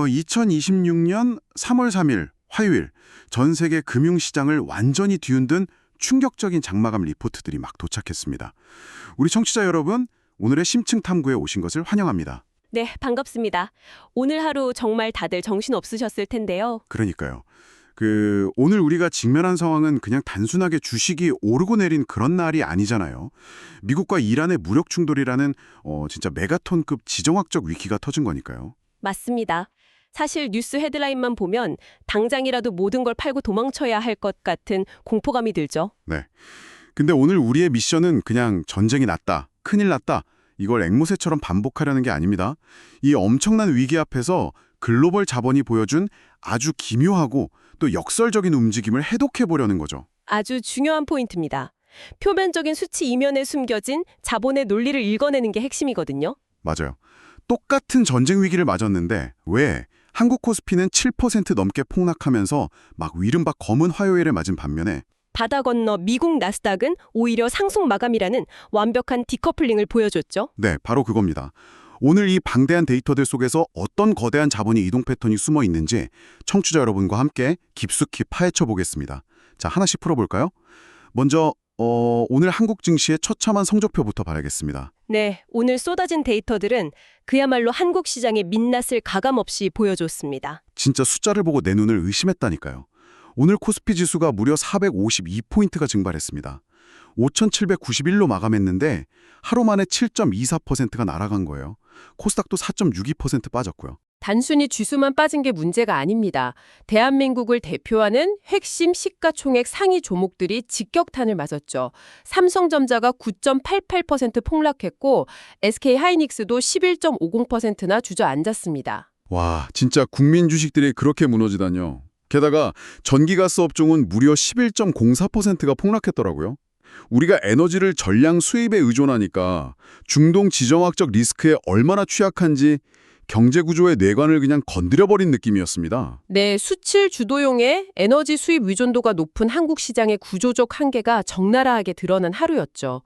2026년 3월 3일 화요일 전 세계 금융시장을 완전히 뒤흔든 충격적인 장마감 리포트들이 막 도착했습니다. 우리 청취자 여러분, 오늘의 심층 탐구에 오신 것을 환영합니다. 네, 반갑습니다. 오늘 하루 정말 다들 정신 없으셨을 텐데요. 그러니까요. 오늘 우리가 직면한 상황은 그냥 단순하게 주식이 오르고 내린 그런 날이 아니잖아요. 미국과 이란의 무력 충돌이라는 진짜 메가톤급 지정학적 위기가 터진 거니까요. 맞습니다. 사실 뉴스 헤드라인만 보면 당장이라도 모든 걸 팔고 도망쳐야 할 것 같은 공포감이 들죠. 네. 근데 오늘 우리의 미션은 그냥 전쟁이 났다, 큰일 났다, 이걸 앵무새처럼 반복하려는 게 아닙니다. 이 엄청난 위기 앞에서 글로벌 자본이 보여준 아주 기묘하고 또 역설적인 움직임을 해독해보려는 거죠. 아주 중요한 포인트입니다. 표면적인 수치 이면에 숨겨진 자본의 논리를 읽어내는 게 핵심이거든요. 맞아요. 똑같은 전쟁 위기를 맞았는데 왜 한국 코스피는 7% 넘게 폭락하면서 막 위른바 검은 화요일에 맞은 반면에 바다 건너 미국 나스닥은 오히려 상승 마감이라는 완벽한 디커플링을 보여줬죠. 네, 바로 그겁니다. 오늘 이 방대한 데이터들 속에서 어떤 거대한 자본의 이동 패턴이 숨어 있는지 청취자 여러분과 함께 깊숙이 파헤쳐 보겠습니다. 자, 하나씩 풀어볼까요? 먼저 오늘 한국 증시의 처참한 성적표부터 봐야겠습니다. 네, 오늘 쏟아진 데이터들은 그야말로 한국 시장의 민낯을 가감없이 보여줬습니다. 진짜 숫자를 보고 내 눈을 의심했다니까요. 오늘 코스피 지수가 무려 452포인트가 증발했습니다. 5,791로 마감했는데 하루 만에 7.24%가 날아간 거예요. 코스닥도 4.62% 빠졌고요. 단순히 지수만 빠진 게 문제가 아닙니다. 대한민국을 대표하는 핵심 시가총액 상위 종목들이 직격탄을 맞았죠. 삼성전자가 9.88% 폭락했고 SK하이닉스도 11.50%나 주저앉았습니다. 와, 진짜 국민 주식들이 그렇게 무너지다뇨. 게다가 전기가스 업종은 무려 11.04%가 폭락했더라고요. 우리가 에너지를 전량 수입에 의존하니까 중동 지정학적 리스크에 얼마나 취약한지 경제구조의 뇌관을 그냥 건드려버린 느낌이었습니다. 네, 수출 주도용의 에너지 수입 의존도가 높은 한국 시장의 구조적 한계가 적나라하게 드러난 하루였죠.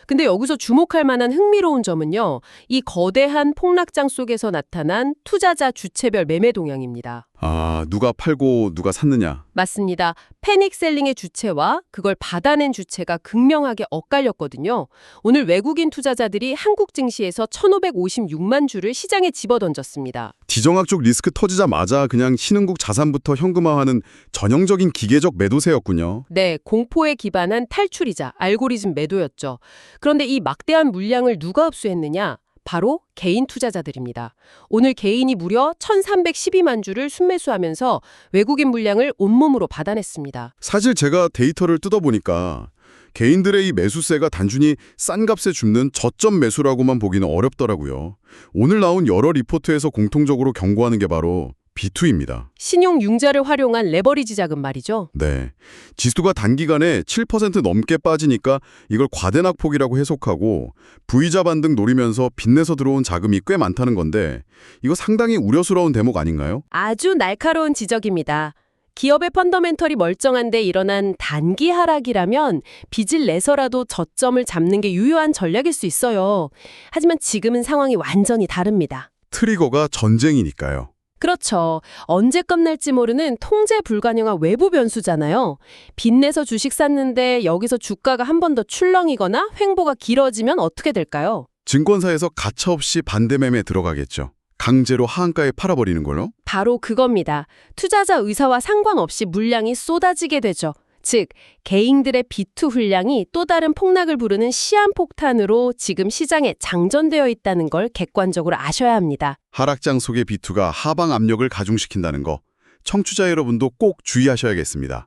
근데 여기서 주목할 만한 흥미로운 점은요. 이 거대한 폭락장 속에서 나타난 투자자 주체별 매매 동향입니다. 아, 누가 팔고 누가 샀느냐. 맞습니다. 패닉셀링의 주체와 그걸 받아낸 주체가 극명하게 엇갈렸거든요. 오늘 외국인 투자자들이 한국 증시에서 1,556만 주를 시장에 집어던졌습니다. 지정학적 리스크 터지자마자 그냥 신흥국 자산부터 현금화하는 전형적인 기계적 매도세였군요. 네, 공포에 기반한 탈출이자 알고리즘 매도였죠. 그런데 이 막대한 물량을 누가 흡수했느냐? 바로 개인 투자자들입니다. 오늘 개인이 무려 1,312만 주를 순매수하면서 외국인 물량을 온몸으로 받아냈습니다. 사실 제가 데이터를 뜯어보니까 개인들의 이 매수세가 단순히 싼 값에 줍는 저점 매수라고만 보기는 어렵더라고요. 오늘 나온 여러 리포트에서 공통적으로 경고하는 게 바로 B2입니다. 신용융자를 활용한 레버리지 자금 말이죠. 네. 지수가 단기간에 7% 넘게 빠지니까 이걸 과대 낙폭이라고 해석하고 V자 반등 노리면서 빚내서 들어온 자금이 꽤 많다는 건데 이거 상당히 우려스러운 대목 아닌가요? 아주 날카로운 지적입니다. 기업의 펀더멘털이 멀쩡한데 일어난 단기 하락이라면 빚을 내서라도 저점을 잡는 게 유효한 전략일 수 있어요. 하지만 지금은 상황이 완전히 다릅니다. 트리거가 전쟁이니까요. 그렇죠. 언제 끝날지 모르는 통제 불가능한 외부 변수잖아요. 빚내서 주식 샀는데 여기서 주가가 한 번 더 출렁이거나 횡보가 길어지면 어떻게 될까요? 증권사에서 가차없이 반대매매 들어가겠죠. 강제로 하한가에 팔아버리는 걸로? 바로 그겁니다. 투자자 의사와 상관없이 물량이 쏟아지게 되죠. 즉, 개인들의 B2 훈량이 또 다른 폭락을 부르는 시한폭탄으로 지금 시장에 장전되어 있다는 걸 객관적으로 아셔야 합니다. 하락장 속의 B2가 하방 압력을 가중시킨다는 거 청취자 여러분도 꼭 주의하셔야겠습니다.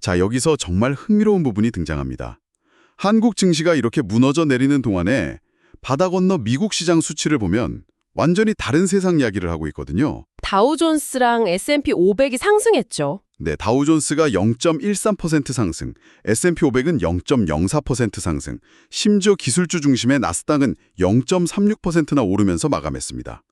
자, 여기서 정말 흥미로운 부분이 등장합니다. 한국 증시가 이렇게 무너져 내리는 동안에 바다 건너 미국 시장 수치를 보면 완전히 다른 세상 이야기를 하고 있거든요. 다우존스랑 S&P 500이 상승했죠. 네, 다우존스가 0.13% 상승, S&P 500은 0.04% 상승, 심지어 기술주 중심의 나스닥은 0.36%나 오르면서 마감했습니다.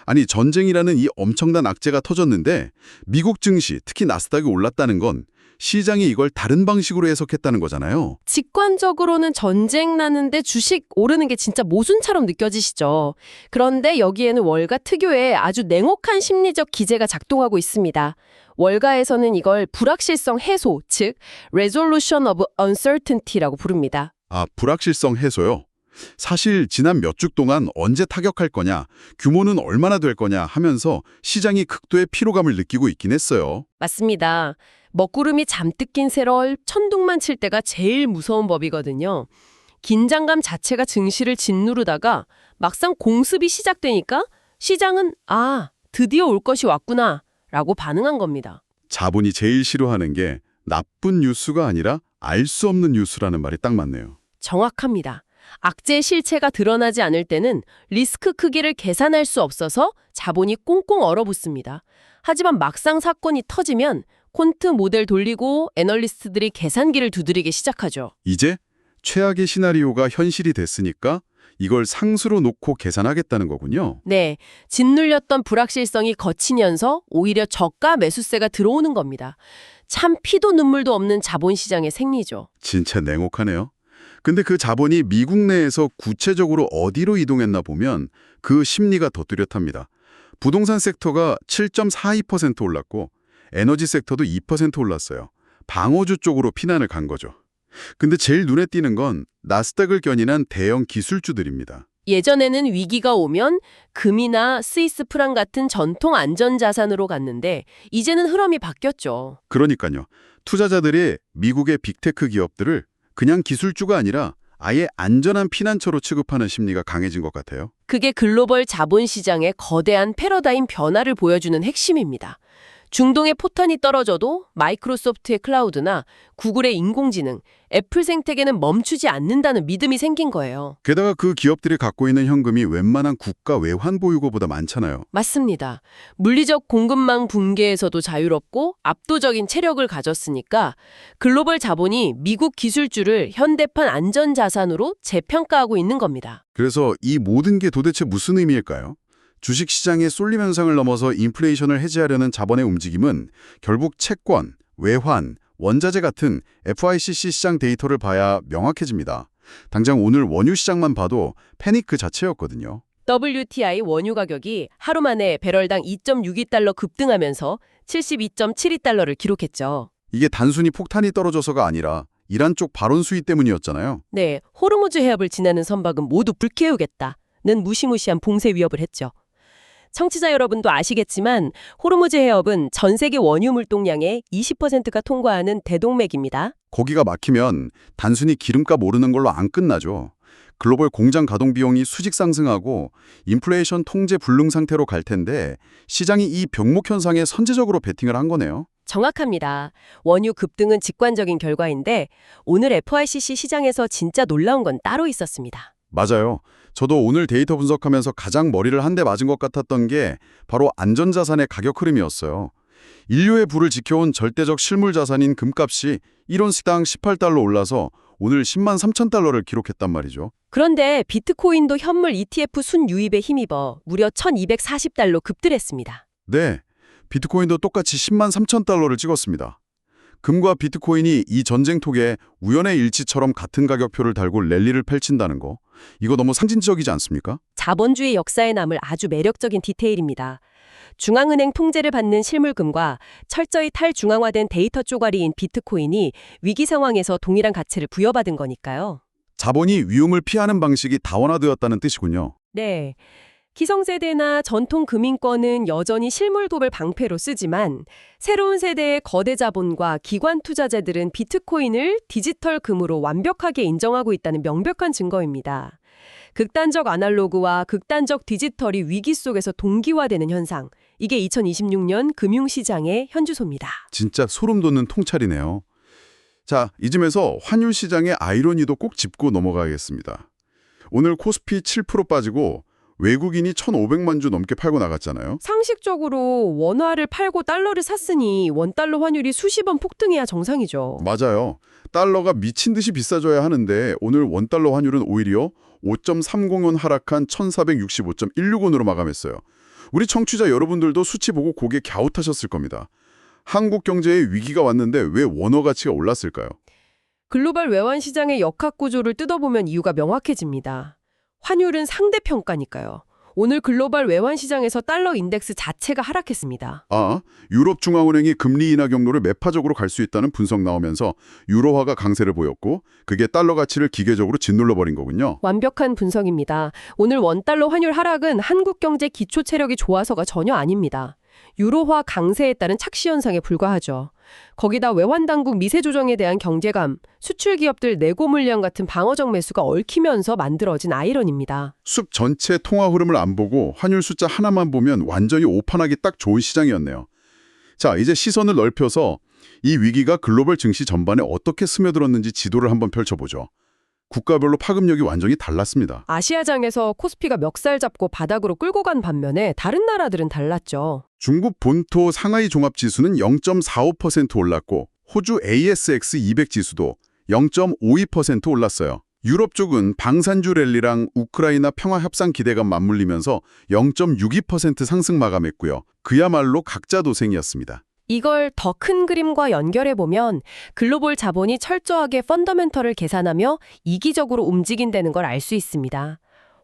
아니, 전쟁이라는 이 엄청난 악재가 터졌는데 미국 증시, 특히 나스닥이 올랐다는 건 시장이 이걸 다른 방식으로 해석했다는 거잖아요. 직관적으로는 전쟁 나는데 주식 오르는 게 진짜 모순처럼 느껴지시죠. 그런데 여기에는 월가 특유의 아주 냉혹한 심리적 기제가 작동하고 있습니다. 월가에서는 이걸 불확실성 해소, 즉 Resolution of Uncertainty라고 부릅니다. 아, 불확실성 해소요? 사실 지난 몇 주 동안 언제 타격할 거냐, 규모는 얼마나 될 거냐 하면서 시장이 극도의 피로감을 느끼고 있긴 했어요. 맞습니다. 먹구름이 잔뜩 낀 새를 천둥만 칠 때가 제일 무서운 법이거든요. 긴장감 자체가 증시를 짓누르다가 막상 공습이 시작되니까 시장은 드디어 올 것이 왔구나 라고 반응한 겁니다. 자본이 제일 싫어하는 게 나쁜 뉴스가 아니라 알 수 없는 뉴스라는 말이 딱 맞네요. 정확합니다. 악재의 실체가 드러나지 않을 때는 리스크 크기를 계산할 수 없어서 자본이 꽁꽁 얼어붙습니다. 하지만 막상 사건이 터지면 콘트 모델 돌리고 애널리스트들이 계산기를 두드리기 시작하죠. 이제 최악의 시나리오가 현실이 됐으니까 이걸 상수로 놓고 계산하겠다는 거군요. 네, 짓눌렸던 불확실성이 거치면서 오히려 저가 매수세가 들어오는 겁니다. 참 피도 눈물도 없는 자본시장의 생리죠. 진짜 냉혹하네요. 근데 그 자본이 미국 내에서 구체적으로 어디로 이동했나 보면 그 심리가 더 뚜렷합니다. 부동산 섹터가 7.42% 올랐고 에너지 섹터도 2% 올랐어요. 방어주 쪽으로 피난을 간 거죠. 근데 제일 눈에 띄는 건 나스닥을 견인한 대형 기술주들입니다. 예전에는 위기가 오면 금이나 스위스 프랑 같은 전통 안전자산으로 갔는데 이제는 흐름이 바뀌었죠. 그러니까요. 투자자들이 미국의 빅테크 기업들을 그냥 기술주가 아니라 아예 안전한 피난처로 취급하는 심리가 강해진 것 같아요. 그게 글로벌 자본시장의 거대한 패러다임 변화를 보여주는 핵심입니다. 중동의 포탄이 떨어져도 마이크로소프트의 클라우드나 구글의 인공지능, 애플 생태계는 멈추지 않는다는 믿음이 생긴 거예요. 게다가 그 기업들이 갖고 있는 현금이 웬만한 국가 외환 보유고보다 많잖아요. 맞습니다. 물리적 공급망 붕괴에서도 자유롭고 압도적인 체력을 가졌으니까 글로벌 자본이 미국 기술주를 현대판 안전자산으로 재평가하고 있는 겁니다. 그래서 이 모든 게 도대체 무슨 의미일까요? 주식시장의 쏠림 현상을 넘어서 인플레이션을 해지하려는 자본의 움직임은 결국 채권, 외환, 원자재 같은 FICC 시장 데이터를 봐야 명확해집니다. 당장 오늘 원유 시장만 봐도 패닉 그 자체였거든요. WTI 원유 가격이 하루 만에 배럴당 2.62달러 급등하면서 72.72달러를 기록했죠. 이게 단순히 폭탄이 떨어져서가 아니라 이란 쪽 발언 수위 때문이었잖아요. 네, 호르무즈 해협을 지나는 선박은 모두 불태우겠다는 무시무시한 봉쇄 위협을 했죠. 청취자 여러분도 아시겠지만 호르무즈 해협은 전 세계 원유 물동량의 20%가 통과하는 대동맥입니다. 거기가 막히면 단순히 기름값 오르는 걸로 안 끝나죠. 글로벌 공장 가동 비용이 수직 상승하고 인플레이션 통제 불능 상태로 갈 텐데 시장이 이 병목 현상에 선제적으로 베팅을 한 거네요. 정확합니다. 원유 급등은 직관적인 결과인데 오늘 FICC 시장에서 진짜 놀라운 건 따로 있었습니다. 맞아요. 저도 오늘 데이터 분석하면서 가장 머리를 한 대 맞은 것 같았던 게 바로 안전자산의 가격 흐름이었어요. 인류의 부를 지켜온 절대적 실물 자산인 금값이 1온스당 18달러 올라서 오늘 10만 3천 달러를 기록했단 말이죠. 그런데 비트코인도 현물 ETF 순유입에 힘입어 무려 1240달러 급등했습니다. 네, 비트코인도 똑같이 10만 3천 달러를 찍었습니다. 금과 비트코인이 이 전쟁통에 우연의 일치처럼 같은 가격표를 달고 랠리를 펼친다는 거, 이거 너무 상징적이지 않습니까? 자본주의 역사에 남을 아주 매력적인 디테일입니다. 중앙은행 통제를 받는 실물금과 철저히 탈중앙화된 데이터 쪼가리인 비트코인이 위기 상황에서 동일한 가치를 부여받은 거니까요. 자본이 위험을 피하는 방식이 다원화되었다는 뜻이군요. 네. 기성세대나 전통 금융권은 여전히 실물도를 방패로 쓰지만 새로운 세대의 거대 자본과 기관 투자자들은 비트코인을 디지털 금으로 완벽하게 인정하고 있다는 명백한 증거입니다. 극단적 아날로그와 극단적 디지털이 위기 속에서 동기화되는 현상. 이게 2026년 금융시장의 현주소입니다. 진짜 소름 돋는 통찰이네요. 자, 이쯤에서 환율 시장의 아이러니도 꼭 짚고 넘어가야겠습니다. 오늘 코스피 7% 빠지고 외국인이 1,500만 주 넘게 팔고 나갔잖아요. 상식적으로 원화를 팔고 달러를 샀으니 원달러 환율이 수십 원 폭등해야 정상이죠. 맞아요. 달러가 미친 듯이 비싸져야 하는데 오늘 원달러 환율은 오히려 5.30원 하락한 1,465.16원으로 마감했어요. 우리 청취자 여러분들도 수치 보고 고개 갸웃하셨을 겁니다. 한국 경제에 위기가 왔는데 왜 원화 가치가 올랐을까요? 글로벌 외환 시장의 역학 구조를 뜯어보면 이유가 명확해집니다. 환율은 상대평가니까요. 오늘 글로벌 외환 시장에서 달러 인덱스 자체가 하락했습니다. 유럽중앙은행이 금리 인하 경로를 매파적으로 갈 수 있다는 분석 나오면서 유로화가 강세를 보였고 그게 달러 가치를 기계적으로 짓눌러버린 거군요. 완벽한 분석입니다. 오늘 원달러 환율 하락은 한국 경제 기초 체력이 좋아서가 전혀 아닙니다. 유로화 강세에 따른 착시 현상에 불과하죠. 거기다 외환 당국 미세 조정에 대한 경제감, 수출 기업들 내고 물량 같은 방어적 매수가 얽히면서 만들어진 아이러니입니다. 숲 전체 통화 흐름을 안 보고 환율 숫자 하나만 보면 완전히 오판하기 딱 좋은 시장이었네요. 자, 이제 시선을 넓혀서 이 위기가 글로벌 증시 전반에 어떻게 스며들었는지 지도를 한번 펼쳐보죠. 국가별로 파급력이 완전히 달랐습니다. 아시아장에서 코스피가 멱살 잡고 바닥으로 끌고 간 반면에 다른 나라들은 달랐죠. 중국 본토 상하이 종합지수는 0.45% 올랐고 호주 ASX 200 지수도 0.52% 올랐어요. 유럽 쪽은 방산주 랠리랑 우크라이나 평화 협상 기대감 맞물리면서 0.62% 상승 마감했고요. 그야말로 각자 도생이었습니다. 이걸 더 큰 그림과 연결해보면 글로벌 자본이 철저하게 펀더멘털을 계산하며 이기적으로 움직인다는 걸 알 수 있습니다.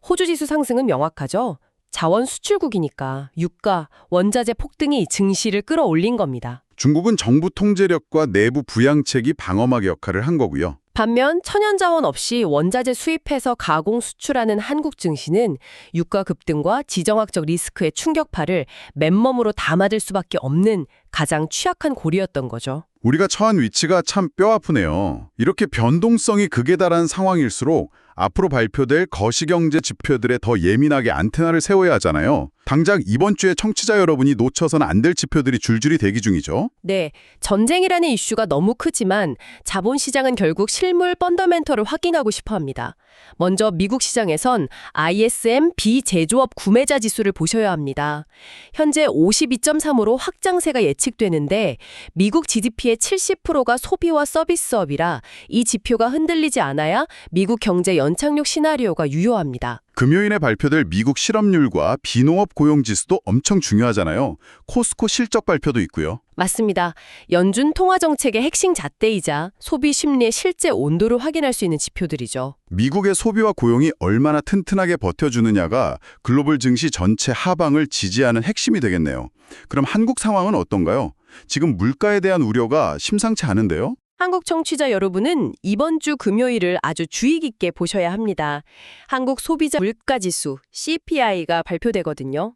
호주 지수 상승은 명확하죠. 자원 수출국이니까 유가, 원자재 폭등이 증시를 끌어올린 겁니다. 중국은 정부 통제력과 내부 부양책이 방어막 역할을 한 거고요. 반면 천연자원 없이 원자재 수입해서 가공 수출하는 한국 증시는 유가 급등과 지정학적 리스크의 충격파를 맨몸으로 다 맞을 수밖에 없는 가장 취약한 고리였던 거죠. 우리가 처한 위치가 참 뼈아프네요. 이렇게 변동성이 극에 달한 상황일수록 앞으로 발표될 거시경제 지표들에 더 예민하게 안테나를 세워야 하잖아요. 당장 이번 주에 청취자 여러분이 놓쳐서는 안 될 지표들이 줄줄이 대기 중이죠. 네, 전쟁이라는 이슈가 너무 크지만 자본시장은 결국 실물 펀더멘털을 확인하고 싶어 합니다. 먼저 미국 시장에선 ISM 비제조업 구매자 지수를 보셔야 합니다. 현재 52.3으로 확장세가 예측되는데 미국 GDP의 70%가 소비와 서비스업이라 이 지표가 흔들리지 않아야 미국 경제 연착륙 시나리오가 유효합니다. 금요일에 발표될 미국 실업률과 비농업 고용지수도 엄청 중요하잖아요. 코스코 실적 발표도 있고요. 맞습니다. 연준 통화정책의 핵심 잣대이자 소비 심리의 실제 온도를 확인할 수 있는 지표들이죠. 미국의 소비와 고용이 얼마나 튼튼하게 버텨주느냐가 글로벌 증시 전체 하방을 지지하는 핵심이 되겠네요. 그럼 한국 상황은 어떤가요? 지금 물가에 대한 우려가 심상치 않은데요? 한국 청취자 여러분은 이번 주 금요일을 아주 주의 깊게 보셔야 합니다. 한국 소비자 물가지수 CPI가 발표되거든요.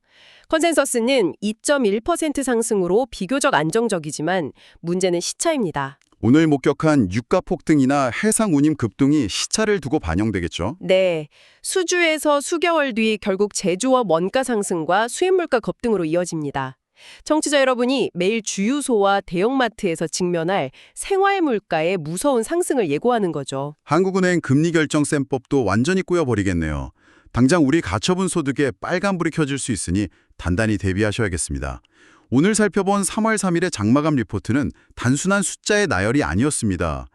컨센서스는 2.1% 상승으로 비교적 안정적이지만 문제는 시차입니다. 오늘 목격한 유가 폭등이나 해상 운임 급등이 시차를 두고 반영되겠죠? 네, 수주에서 수개월 뒤 결국 제조업 원가 상승과 수입 물가 급등으로 이어집니다. 청취자 여러분이 매일 주유소와 대형마트에서 직면할 생활 물가의 무서운 상승을 예고하는 거죠. 한국은행 금리결정셈법도 완전히 꼬여버리겠네요. 당장 우리 가처분 소득에 빨간불이 켜질 수 있으니 단단히 대비하셔야겠습니다. 오늘 살펴본 3월 3일의 장마감 리포트는 단순한 숫자의 나열이 아니었습니다.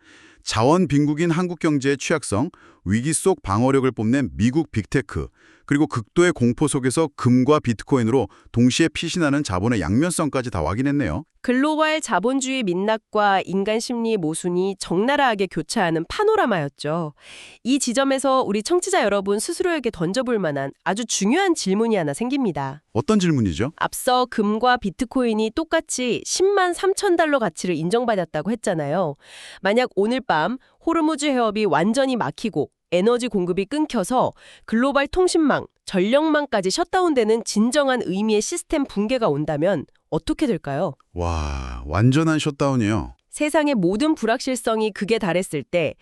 자원 빈국인 한국 경제의 취약성, 위기 속 방어력을 뽐낸 미국 빅테크, 그리고 극도의 공포 속에서 금과 비트코인으로 동시에 피신하는 자본의 양면성까지 다 확인했네요. 글로벌 자본주의 민낯과 인간 심리 모순이 적나라하게 교차하는 파노라마였죠. 이 지점에서 우리 청취자 여러분 스스로에게 던져볼 만한 아주 중요한 질문이 하나 생깁니다. 어떤 질문이죠? 앞서 금과 비트코인이 똑같이 10만 3천 달러 가치를 인정받았다고 했잖아요. 만약 오늘 밤 호르무즈 해협이 완전히 막히고 에너지 공급이 끊겨서 글로벌 통신망, 전력망까지 셧다운되는 진정한 의미의 시스템 붕괴가 온다면 어떻게 될까요? 와, 완전한 셧다운이요. 세상의 모든 불확실성이 극에 달했을 때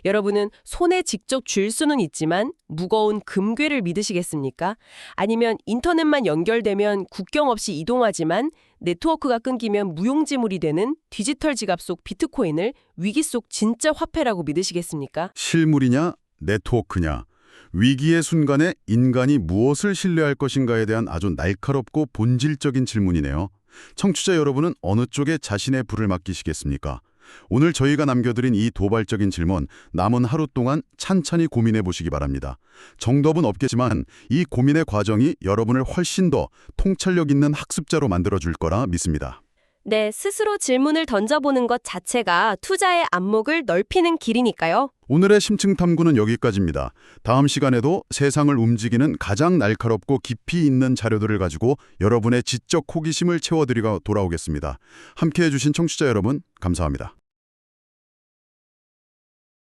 여러분은 손에 직접 쥘 수는 있지만 무거운 금괴를 믿으시겠습니까? 아니면 인터넷만 연결되면 국경 없이 이동하지만 네트워크가 끊기면 무용지물이 되는 디지털 지갑 속 비트코인을 위기 속 진짜 화폐라고 믿으시겠습니까? 실물이냐, 네트워크냐, 위기의 순간에 인간이 무엇을 신뢰할 것인가에 대한 아주 날카롭고 본질적인 질문이네요. 청취자 여러분은 어느 쪽에 자신의 불을 맡기시겠습니까? 오늘 저희가 남겨드린 이 도발적인 질문, 남은 하루 동안 찬찬히 고민해 보시기 바랍니다. 정답은 없겠지만 이 고민의 과정이 여러분을 훨씬 더 통찰력 있는 학습자로 만들어줄 거라 믿습니다. 네, 스스로 질문을 던져보는 것 자체가 투자의 안목을 넓히는 길이니까요. 오늘의 심층 탐구는 여기까지입니다. 다음 시간에도 세상을 움직이는 가장 날카롭고 깊이 있는 자료들을 가지고 여러분의 지적 호기심을 채워드리고 돌아오겠습니다. 함께해 주신 청취자 여러분, 감사합니다.